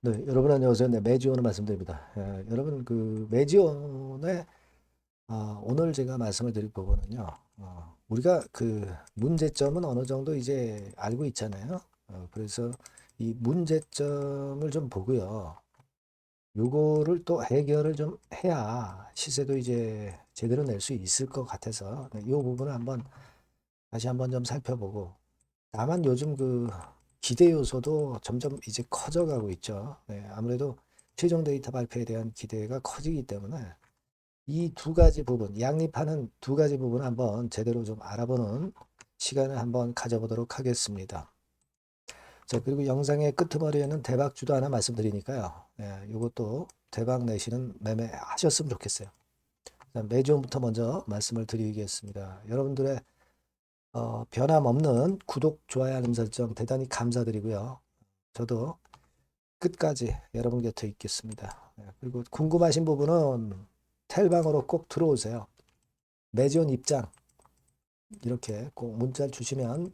네, 여러분 안녕하세요. 네, 매지원을 말씀드립니다. 여러분 매지원의 오늘 제가 말씀을 드릴 부분은요. 우리가 문제점은 어느 정도 이제 알고 있잖아요. 그래서 이 문제점을 좀 보고요. 요거를 또 해결을 좀 해야 시세도 이제 제대로 낼 수 있을 것 같아서 네, 이 부분을 다시 한번 좀 살펴보고 다만 요즘 기대 요소도 점점 이제 커져가고 있죠. 네, 아무래도 최종 데이터 발표에 대한 기대가 커지기 때문에 이 두 가지 부분, 양립하는 두 가지 부분을 한번 제대로 좀 알아보는 시간을 한번 가져보도록 하겠습니다. 자, 그리고 영상의 끄트머리에는 대박주도 하나 말씀드리니까요. 네, 이것도 대박 내시는 매매 하셨으면 좋겠어요. 매주부터 먼저 말씀을 드리겠습니다. 여러분들의 변함없는 구독, 좋아요, 알림 설정 대단히 감사드리고요. 저도 끝까지 여러분 곁에 있겠습니다. 그리고 궁금하신 부분은 텔방으로 꼭 들어오세요. 매지원 입장 이렇게 꼭 문자 주시면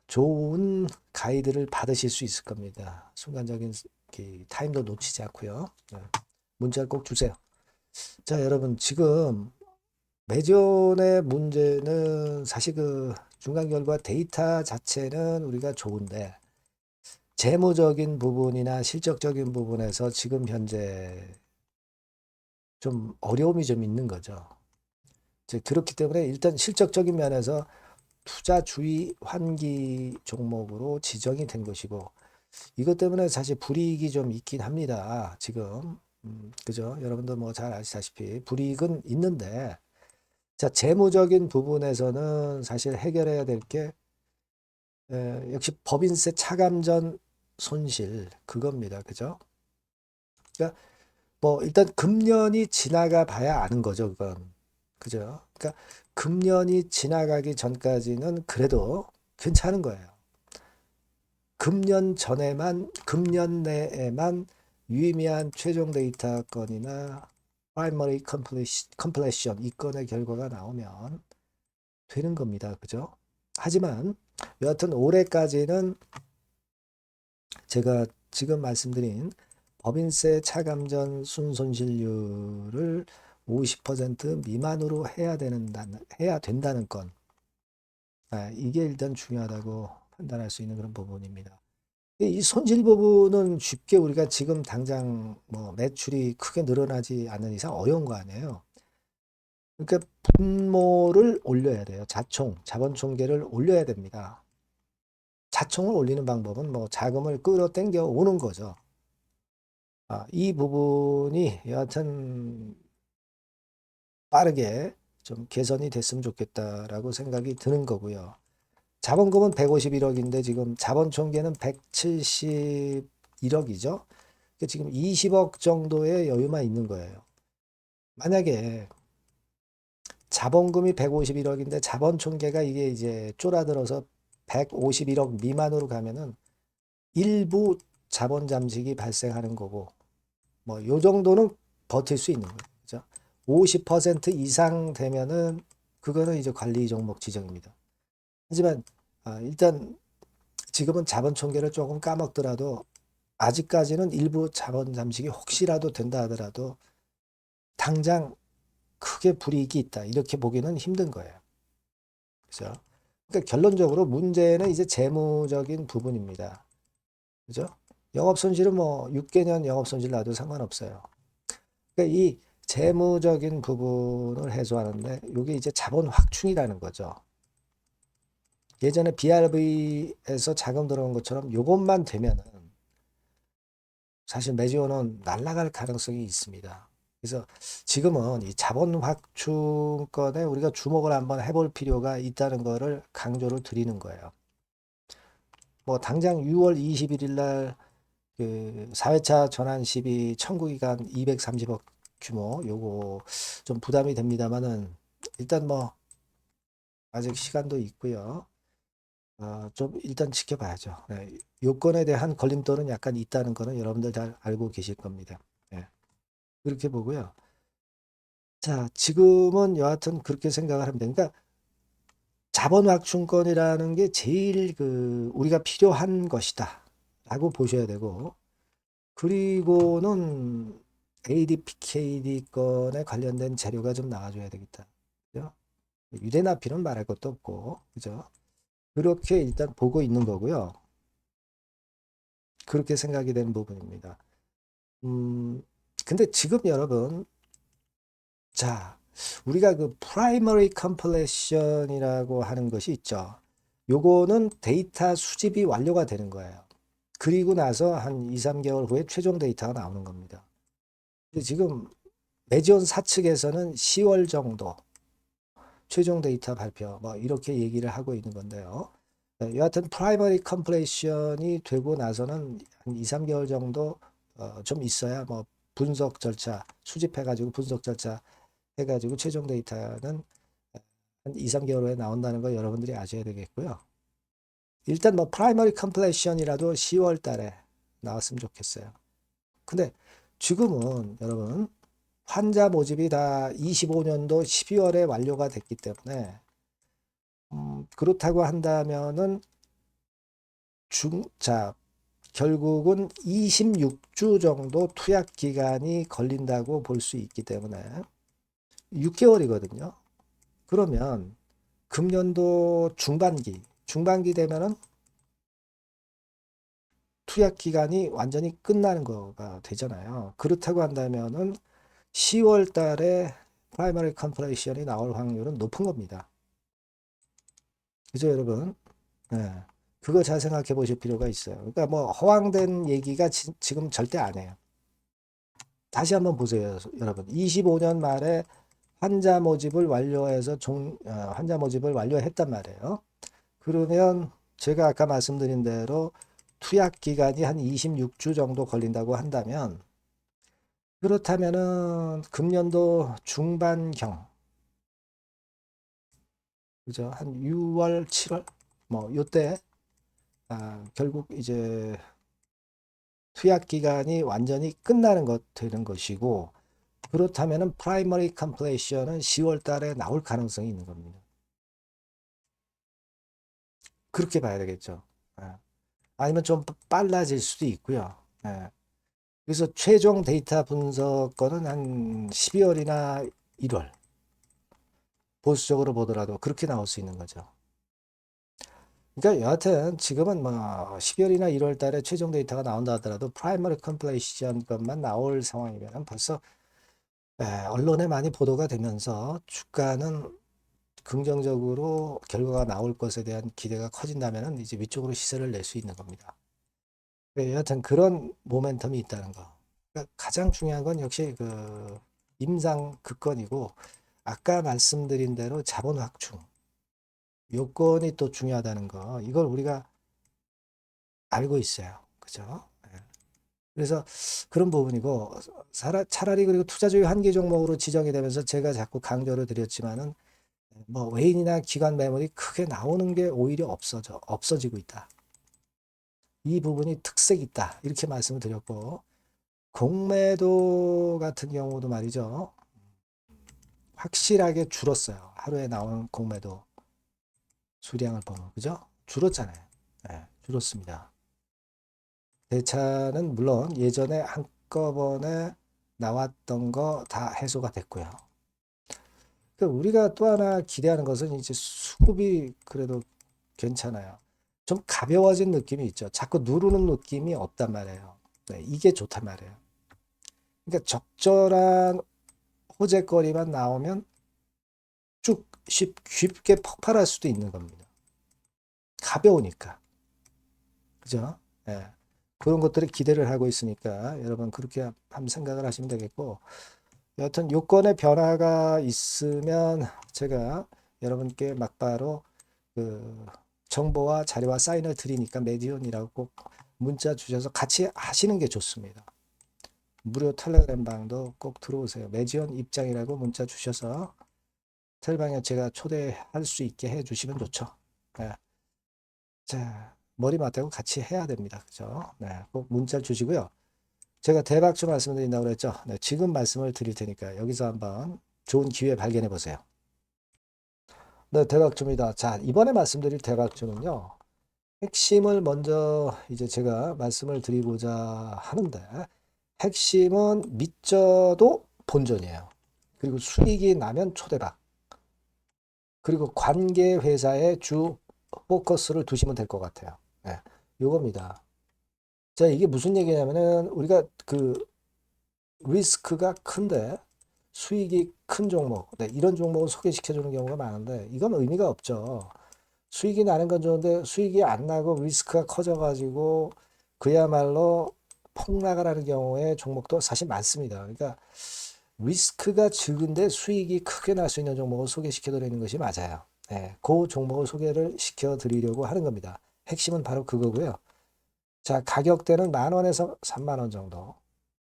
좋은 가이드를 받으실 수 있을 겁니다. 순간적인 타임도 놓치지 않고요. 문자를 꼭 주세요. 자, 여러분 지금 매지원의 문제는 사실 중간 결과 데이터 자체는 우리가 좋은데 재무적인 부분이나 실적적인 부분에서 지금 현재 좀 어려움이 좀 있는 거죠. 그렇기 때문에 일단 실적적인 면에서 투자주의 환기 종목으로 지정이 된 것이고 이것 때문에 사실 불이익이 좀 있긴 합니다. 지금 그죠? 여러분도 뭐 잘 아시다시피 불이익은 있는데 자 재무적인 부분에서는 사실 해결해야 될 게 역시 법인세 차감전 손실 그겁니다. 그죠? 그러니까 뭐 일단 금년이 지나가 봐야 아는 거죠, 그건. 그죠? 그러니까 금년이 지나가기 전까지는 그래도 괜찮은 거예요. 금년 내에만 유의미한 최종 데이터 건이나 primary completion 이 건의 결과가 나오면 되는 겁니다. 그죠? 하지만 여하튼 올해까지는 제가 지금 말씀드린 법인세 차감전 순손실률을 50% 미만으로 해야 된다는 건, 이게 일단 중요하다고 판단할 수 있는 그런 부분입니다. 이 손실 부분은 쉽게 우리가 지금 당장 뭐 매출이 크게 늘어나지 않는 이상 어려운 거 아니에요. 그러니까 분모를 올려야 돼요. 자본 총계를 올려야 됩니다. 자총을 올리는 방법은 뭐 자금을 끌어당겨 오는 거죠. 이 부분이 여하튼 빠르게 좀 개선이 됐으면 좋겠다라고 생각이 드는 거고요. 자본금은 151억인데 지금 자본 총계는 171억이죠. 지금 20억 정도의 여유만 있는 거예요. 만약에 자본금이 151억인데 자본 총계가 이게 이제 쫄아들어서 151억 미만으로 가면은 일부 자본 잠식이 발생하는 거고 뭐 요 정도는 버틸 수 있는 거예요. 그죠? 50% 이상 되면은 그거는 이제 관리 종목 지정입니다. 하지만 일단 지금은 자본 총계를 조금 까먹더라도 아직까지는 일부 자본 잠식이 혹시라도 된다 하더라도 당장 크게 불이익이 있다 이렇게 보기는 힘든 거예요. 그죠? 그러니까 결론적으로 문제는 이제 재무적인 부분입니다. 그죠? 영업 손실은 뭐 6개년 영업 손실 나도 상관없어요. 그러니까 이 재무적인 부분을 해소하는데 이게 이제 자본 확충이라는 거죠. 예전에 BRV에서 자금 들어온 것처럼 이것만 되면은 사실 매지원은 날아갈 가능성이 있습니다. 그래서 지금은 이 자본 확충권에 우리가 주목을 한번 해볼 필요가 있다는 거를 강조를 드리는 거예요. 뭐 당장 6월 21일 날 4회차 전환 시비 청구 기간 230억 규모 요거 좀 부담이 됩니다만은 일단 뭐 아직 시간도 있고요. 좀 일단 지켜봐야죠. 네, 요건에 대한 걸림돌은 약간 있다는 거는 여러분들 잘 알고 계실 겁니다. 네, 그렇게 보고요. 자, 지금은 여하튼 그렇게 생각을 합니다. 그러니까 자본 확충권이라는 게 제일 우리가 필요한 것이다. 라고 보셔야 되고, 그리고는 ADPKD 건에 관련된 자료가 좀 나와줘야 되겠다. 그죠? 유대나피는 말할 것도 없고, 그죠? 그렇게 일단 보고 있는 거고요. 그렇게 생각이 되는 부분입니다. 근데 지금 여러분, 자, 우리가 그 프라이머리 컴플레션이라고 하는 것이 있죠. 요거는 데이터 수집이 완료가 되는 거예요. 그리고 나서 한 2, 3개월 후에 최종 데이터가 나오는 겁니다. 근데 지금 매지온 사측에서는 10월 정도 최종 데이터 발표 뭐 이렇게 얘기를 하고 있는 건데요. 여하튼 프라이머리 컴플레이션이 되고 나서는 한 2, 3개월 정도 좀 있어야 뭐 분석 절차 수집해가지고 분석 절차 해가지고 최종 데이터는 한 2, 3개월 후에 나온다는 거 여러분들이 아셔야 되겠고요. 일단 뭐 프라이머리 컴플레이션이라도 10월 달에 나왔으면 좋겠어요. 근데 지금은 여러분 환자 모집이 다 25년도 12월에 완료가 됐기 때문에 그렇다고 한다면은 자 결국은 26주 정도 투약 기간이 걸린다고 볼 수 있기 때문에 6개월이거든요. 그러면 금년도 중반기 되면은 투약 기간이 완전히 끝나는 거가 되잖아요. 그렇다고 한다면은 10월 달에 프라이머리 컴플레이션이 나올 확률은 높은 겁니다. 그죠, 여러분? 네. 그거 잘 생각해 보실 필요가 있어요. 그러니까 뭐 허황된 얘기가 지금 절대 안 해요. 다시 한번 보세요, 여러분. 25년 말에 환자 모집을 완료해서 환자 모집을 완료했단 말이에요. 그러면 제가 아까 말씀드린 대로 투약 기간이 한 26주 정도 걸린다고 한다면 그렇다면은 금년도 중반경 그죠? 한 6월, 7월 뭐 요때 결국 이제 투약 기간이 완전히 끝나는 것 되는 것이고 그렇다면은 프라이머리 컴플레이션은 10월 달에 나올 가능성이 있는 겁니다. 그렇게 봐야 되겠죠. 예. 아니면 좀 빨라질 수도 있고요. 예. 그래서 최종 데이터 분석 거는 한 12월이나 1월 보수적으로 보더라도 그렇게 나올 수 있는 거죠. 그러니까 여하튼 지금은 뭐 12월이나 1월 달에 최종 데이터가 나온다 하더라도 프라이머리 컴플레이션 것만 나올 상황이면 벌써 언론에 많이 보도가 되면서 주가는 긍정적으로 결과가 나올 것에 대한 기대가 커진다면 이제 위쪽으로 시세를 낼 수 있는 겁니다. 여하튼 그런 모멘텀이 있다는 거. 그러니까 가장 중요한 건 역시 그 임상 그건이고 아까 말씀드린 대로 자본 확충 요건이 또 중요하다는 거. 이걸 우리가 알고 있어요. 그죠? 예. 그래서 그런 부분이고 차라리 그리고 투자주의 한계 종목으로 지정이 되면서 제가 자꾸 강조를 드렸지만은 뭐 외인이나 기관 매물이 크게 나오는 게 오히려 없어지고 있다. 이 부분이 특색이 있다. 이렇게 말씀을 드렸고 공매도 같은 경우도 말이죠. 확실하게 줄었어요. 하루에 나오는 공매도 수량을 보면 그죠? 줄었잖아요. 네, 줄었습니다. 대차는 물론 예전에 한꺼번에 나왔던 거 다 해소가 됐고요. 그러니까 우리가 또 하나 기대하는 것은 이제 수급이 그래도 괜찮아요. 좀 가벼워진 느낌이 있죠. 자꾸 누르는 느낌이 없단 말이에요. 네, 이게 좋단 말이에요. 그러니까 적절한 호재거리만 나오면 쭉 쉽게 폭발할 수도 있는 겁니다. 가벼우니까. 그죠? 예. 그런 것들을 기대를 하고 있으니까 여러분 그렇게 한번 생각을 하시면 되겠고 여하튼 요건의 변화가 있으면 제가 여러분께 막바로 그 정보와 자료와 사인을 드리니까 메디온이라고 꼭 문자 주셔서 같이 하시는 게 좋습니다. 무료 텔레그램 방도 꼭 들어오세요. 메디온 입장이라고 문자 주셔서 텔방에 제가 초대할 수 있게 해주시면 좋죠. 네. 자, 머리 맞대고 같이 해야 됩니다. 그죠? 네, 꼭 문자 주시고요. 제가 대박주 말씀드린다고 그랬죠. 네, 지금 말씀을 드릴 테니까 여기서 한번 좋은 기회 발견해 보세요. 네, 대박주입니다. 자, 이번에 말씀드릴 대박주는요. 핵심을 먼저 이제 제가 말씀을 드리고자 하는데, 핵심은 믿져도 본전이에요. 그리고 수익이 나면 초대박. 그리고 관계 회사의 주 포커스를 두시면 될 것 같아요. 네, 요겁니다. 자, 이게 무슨 얘기냐면은 우리가 그 리스크가 큰데 수익이 큰 종목, 네, 이런 종목을 소개시켜 주는 경우가 많은데 이건 의미가 없죠. 수익이 나는 건 좋은데 수익이 안 나고 리스크가 커져가지고 그야말로 폭락을 하는 경우에 종목도 사실 많습니다. 그러니까 리스크가 적은데 수익이 크게 날 수 있는 종목을 소개시켜 드리는 것이 맞아요. 네, 그 종목을 소개를 시켜 드리려고 하는 겁니다. 핵심은 바로 그거고요. 자, 가격대는 10,000원에서 30,000원 정도.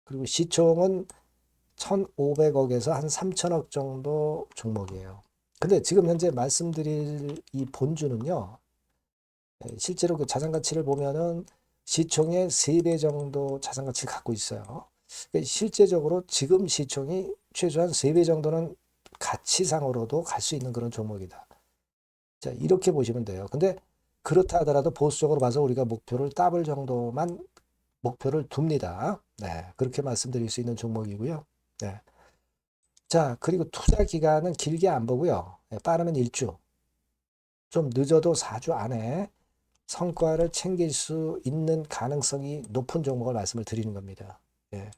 그리고 시총은 1,500억에서 한 3,000억 정도 종목이에요. 근데 지금 현재 말씀드릴 이 본주는요, 실제로 그 자산 가치를 보면은 시총의 3배 정도 자산 가치를 갖고 있어요. 그러니까 실제적으로 지금 시총이 최소한 3배 정도는 가치상으로도 갈 수 있는 그런 종목이다. 자, 이렇게 보시면 돼요. 근데 그렇다 하더라도 보수적으로 봐서 우리가 목표를 더블 정도만 목표를 둡니다. 네, 그렇게 말씀드릴 수 있는 종목이고요. 네. 자, 그리고 투자 기간은 길게 안 보고요. 네, 빠르면 1주, 좀 늦어도 4주 안에 성과를 챙길 수 있는 가능성이 높은 종목을 말씀을 드리는 겁니다. 예.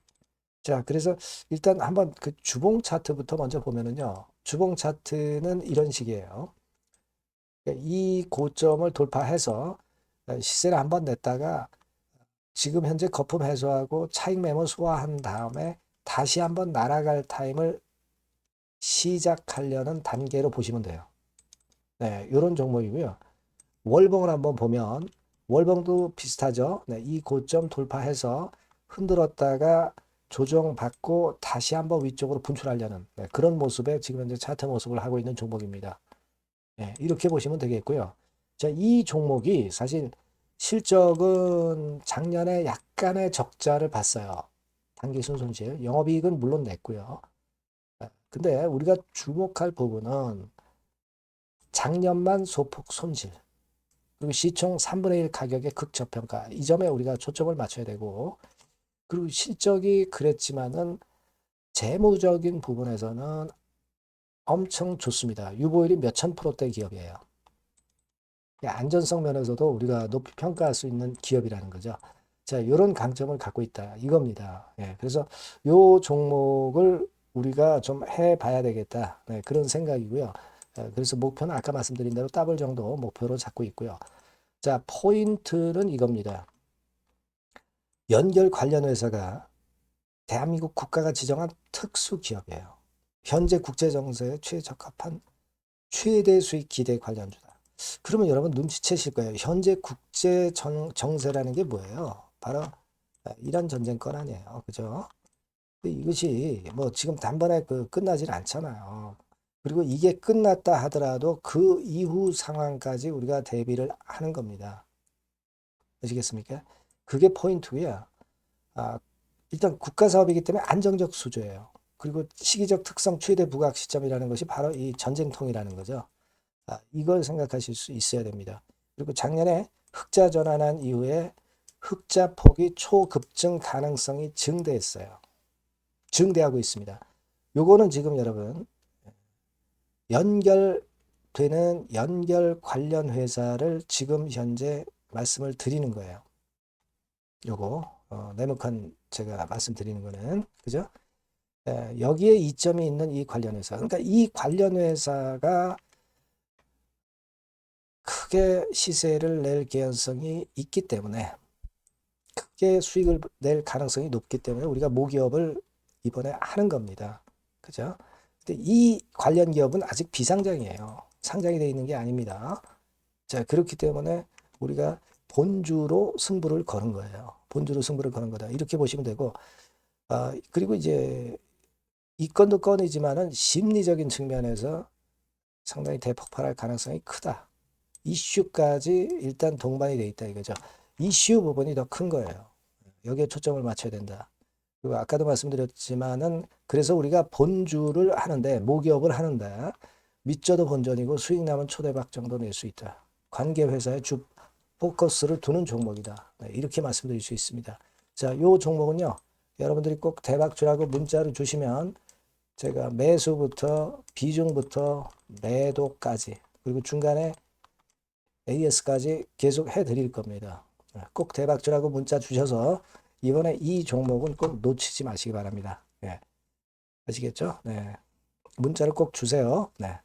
자, 그래서 일단 한번 그 주봉 차트부터 먼저 보면은요. 주봉 차트는 이런 식이에요. 이 고점을 돌파해서 시세를 한번 냈다가 지금 현재 거품 해소하고 차익 매물 소화한 다음에 다시 한번 날아갈 타임을 시작하려는 단계로 보시면 돼요. 네, 이런 종목이고요. 월봉을 한번 보면 월봉도 비슷하죠. 네, 이 고점 돌파해서 흔들었다가 조정받고 다시 한번 위쪽으로 분출하려는 네, 그런 모습의 지금 현재 차트 모습을 하고 있는 종목입니다. 네, 이렇게 보시면 되겠고요. 자, 이 종목이 사실 실적은 작년에 약간의 적자를 봤어요. 단기순 손실, 영업이익은 물론 냈고요. 근데 우리가 주목할 부분은 작년만 소폭 손실, 그리고 시총 3분의 1 가격의 극저평가. 이 점에 우리가 초점을 맞춰야 되고, 그리고 실적이 그랬지만은 재무적인 부분에서는 엄청 좋습니다. 유보율이 몇천 프로대 기업이에요. 안전성 면에서도 우리가 높이 평가할 수 있는 기업이라는 거죠. 자, 이런 강점을 갖고 있다. 이겁니다. 예, 그래서 요 종목을 우리가 좀 해봐야 되겠다. 네, 그런 생각이고요. 그래서 목표는 아까 말씀드린 대로 더블 정도 목표로 잡고 있고요. 자, 포인트는 이겁니다. 연결 관련 회사가 대한민국 국가가 지정한 특수 기업이에요. 현재 국제 정세에 최적합한 최대 수익 기대 관련주다. 그러면 여러분 눈치채실 거예요. 현재 국제 정세라는 게 뭐예요? 바로 이란 전쟁권 아니에요. 그죠? 이것이 뭐 지금 단번에 끝나질 않잖아요. 그리고 이게 끝났다 하더라도 그 이후 상황까지 우리가 대비를 하는 겁니다. 아시겠습니까? 그게 포인트고요. 아, 일단 국가 사업이기 때문에 안정적 수주예요. 그리고 시기적 특성 최대 부각 시점이라는 것이 바로 이 전쟁통이라는 거죠. 이걸 생각하실 수 있어야 됩니다. 그리고 작년에 흑자 전환한 이후에 흑자 폭이 초급증 가능성이 증대했어요. 증대하고 있습니다. 요거는 지금 여러분 연결되는 연결 관련 회사를 지금 현재 말씀을 드리는 거예요. 요거 네모칸 제가 말씀드리는 거는 그죠? 여기에 이점이 있는 이 관련 회사. 그러니까 이 관련 회사가 크게 시세를 낼 개연성이 있기 때문에 크게 수익을 낼 가능성이 높기 때문에 우리가 모기업을 이번에 하는 겁니다. 그죠? 근데 이 관련 기업은 아직 비상장이에요. 상장이 되어 있는 게 아닙니다. 자, 그렇기 때문에 우리가 본주로 승부를 거는 거예요. 본주로 승부를 거는 거다. 이렇게 보시면 되고, 그리고 이제 이 건도 건이지만은 심리적인 측면에서 상당히 대폭발할 가능성이 크다. 이슈까지 일단 동반이 돼 있다 이거죠. 이슈 부분이 더 큰 거예요. 여기에 초점을 맞춰야 된다. 그리고 아까도 말씀드렸지만은 그래서 우리가 본주를 하는데 모기업을 하는데 밑져도 본전이고 수익 나면 초대박 정도 낼 수 있다. 관계 회사의 주 포커스를 두는 종목이다. 네, 이렇게 말씀드릴 수 있습니다. 자, 요 종목은요. 여러분들이 꼭 대박주라고 문자를 주시면 제가 매수부터 비중부터 매도까지 그리고 중간에 AS까지 계속 해드릴 겁니다. 꼭 대박주라고 문자 주셔서 이번에 이 종목은 꼭 놓치지 마시기 바랍니다. 네. 아시겠죠? 네. 문자를 꼭 주세요. 네.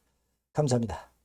감사합니다.